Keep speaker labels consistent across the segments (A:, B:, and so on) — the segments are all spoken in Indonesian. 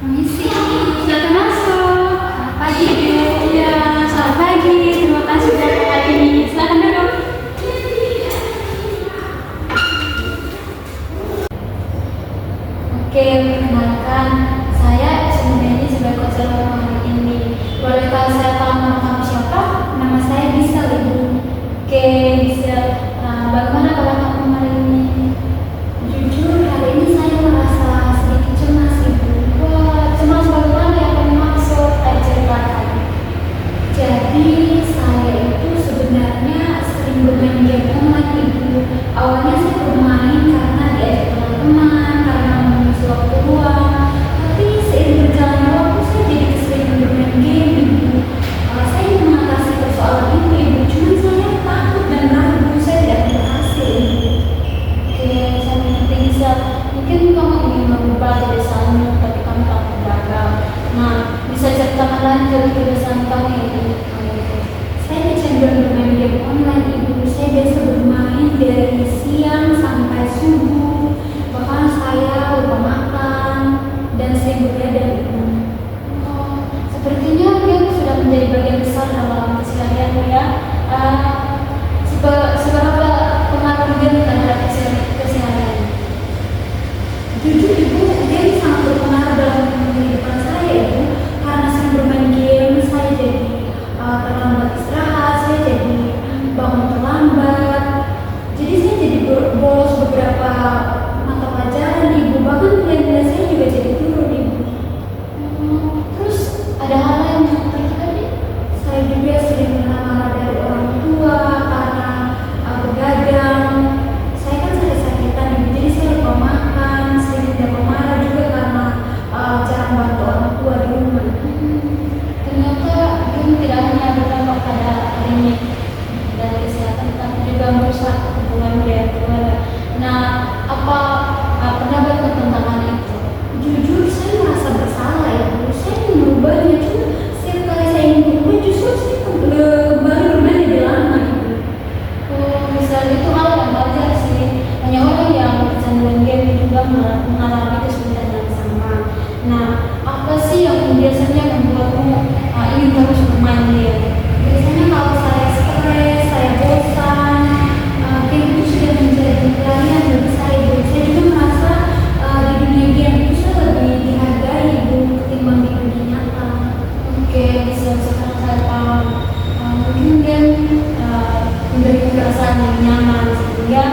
A: Permisi, silakan masuk. Selamat pagi, Ibu. Ya, selamat pagi. Terima kasih sudah datang hari ini. Silakan duduk. Oke, perkenalkan, saya sebenarnya sebagai konselor hari ini. Bolehkah saya tahu nama kamu siapa? Nama saya Gisel, Ibu. Oke, Gisel. Bagaimana kalau kamu hari ini? Jujur, hari ini saya merasa sedikit cemas, Ibu. Wah, cemas bagaimana yang kamu maksud? Ayo ceritakan. Jadi, saya itu sebenarnya sering bermain game online, Ibu. Awalnya saya bermain karena diajak teman-teman, karena mengisi waktu luang. Tapi seiring berjalannya waktu, saya jadi keseringan bermain game, Ibu. Saya ingin mengatasi persoalan itu, Ibu. Cuman saya takut dan ragu, saya tidak berhasil, Ibu. Oke, saya mengerti bisa. Mungkin kamu ingin mengubah kebiasaanmu, tapi kamu takut gagal. Nah, bisa ceritakan lanjut kebiasaan kamu yang ingin kamu itu. Saya kecanduan bermain game online, Ibu. Saya biasa bermain dari siang sampai subuh. Bahkan saya lupa makan dan sering begadang, Ibu. Oh, sepertinya game sudah menjadi bagian besar dalam keseharian ya. Seberapa pengaruh game terhadap keseharian? Jujur, Ibu, game sangat berpengaruh dalam kehidupan saya, Ibu. Karena sering bermain game, saya jadi terlambat istirahat, saya jadi bangun terlambat. Jadi saya jadi bolos beberapa mata pelajaran, Ibu. Bahkan nilai-nilai saya juga jadi turun, Ibu. Terus ada hal lain yang terjadi. Saya juga sering marah dari orang tua karena begadang. Saya kan sakit-sakitan, Ibu. Jadi saya lupa makan, sering tidak marah juga karena jarang bantu orang tua di rumah. Ternyata game tidak hanya berdampak pada ini dari kesehatan, tapi juga merusak hubungan dengan keluarga. Nah, apa pendapat tentang hal itu? Jujur, saya merasa bersalah, ya, Bu. Saya ingin merubahnya, cuma setiap kali saya ingin berubah, justru saya kembali bermain lebih lama, Ibu. Oh, misalnya itu hal yang wajar sih. Banyak orang yang kecanduan game juga mengalami kesulitan yang sama. Nah, apa sih yang biasanya membuatmu ingin terus bermain game? Biasanya kalau saya stres, saya bosan, game itu sudah menjadi pelarian bagi saya, Ibu. Saya juga merasa di dunia game itu saya lebih dihargai, Ibu, ketimbang di dunia nyata. Oke, sekarang saya paham. Mungkin game memberi perasaan yang nyaman, sehingga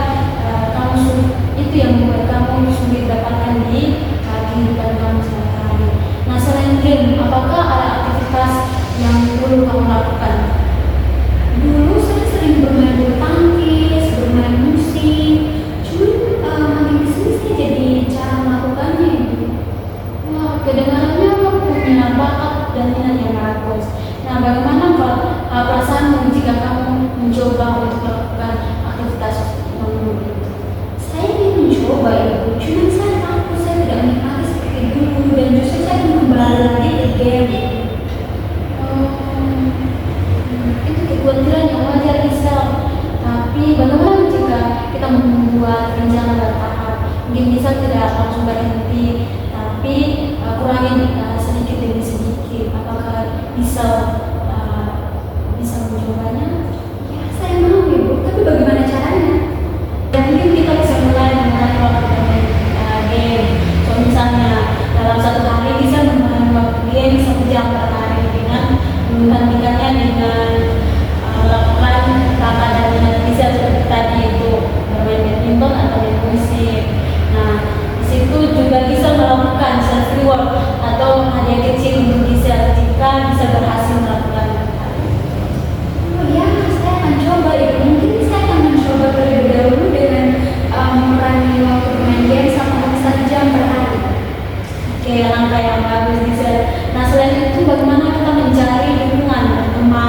A: itu yang membuat kamu sulit dapatkan di kehidupan kamu sehari-hari. Nah, selain game, apakah ada aktivitas yang dulu kamu lakukan? Dulu saya sering bermain bulu tangkis, bermain musik. Cuman makin kesini saya jadi jarang melakukannya, Ibu. Wah, kedengarannya kamu punya bakat dan minat yang bagus. Nah, bagaimana perasaanmu jika kamu mencoba untuk melakukan aktivitas non itu? Saya ingin mencoba, Ibu. Cuma saya takut saya tidak menikmati seperti dulu dan justru saya ingin kembali lagi ke game. Itu kekhawatiran yang wajar, bisa. Tapi bagaimana jika kita membuat rencana bertahap? Mungkin bisa tidak langsung berhenti, tapi kurangi sedikit demi sedikit. Apakah bisa mencobanya? Ya, saya mau, Ibu. Tapi bagaimana caranya? Dan mungkin kita bisa mulai dengan waktu bermain game. So, misalnya dalam satu hari bisa bermain waktu game 1 jam per hari dengan membandingkannya dengan melakukan kakak dan minat bisa seperti tadi itu bermain badminton atau main musik. Nah, di situ juga bisa melakukan self reward atau hadiah kecil untuk bisa jika bisa berhasil melakukan. Oh ya, saya akan coba, Ibu. Mungkin saya akan mencoba terlebih dahulu dengan mengurangi waktu bermain game sampai 1 jam per hari. Oke, langkah yang bagus bisa. Nah, selain itu bagaimana kita mencari dukungan teman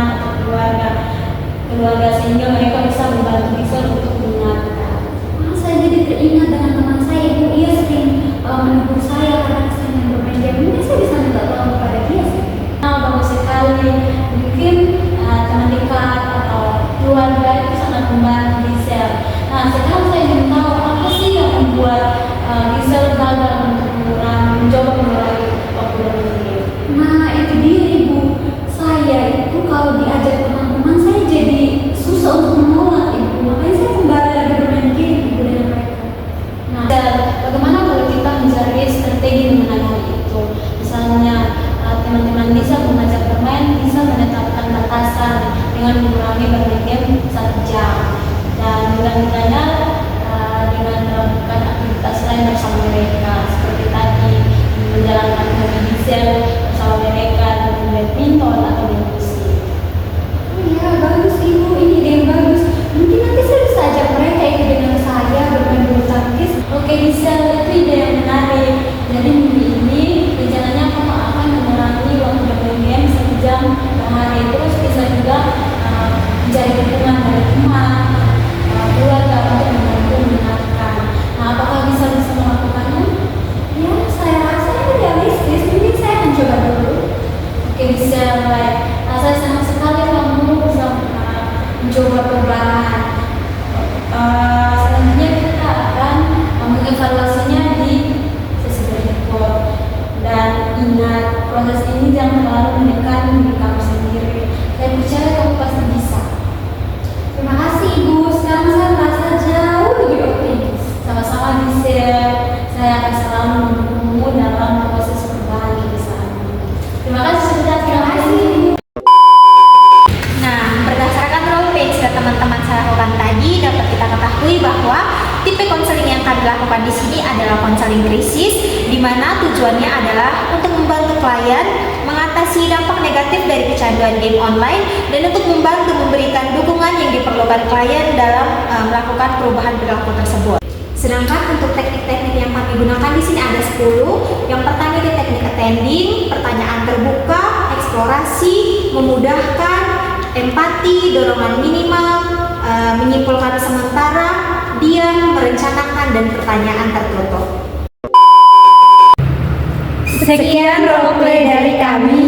B: kami lakukan di sini adalah konseling krisis, di mana tujuannya adalah untuk membantu klien mengatasi dampak negatif dari kecanduan game online dan untuk membantu memberikan dukungan yang diperlukan klien dalam melakukan perubahan perilaku tersebut. Sedangkan untuk teknik-teknik yang kami gunakan di sini ada 10. Yang pertama itu teknik attending, pertanyaan terbuka, eksplorasi, memudahkan, empati, dorongan minimal, menyimpulkan sementara, diam, merencanakan, dan pertanyaan tertutup.
A: Sekian roleplay dari kami.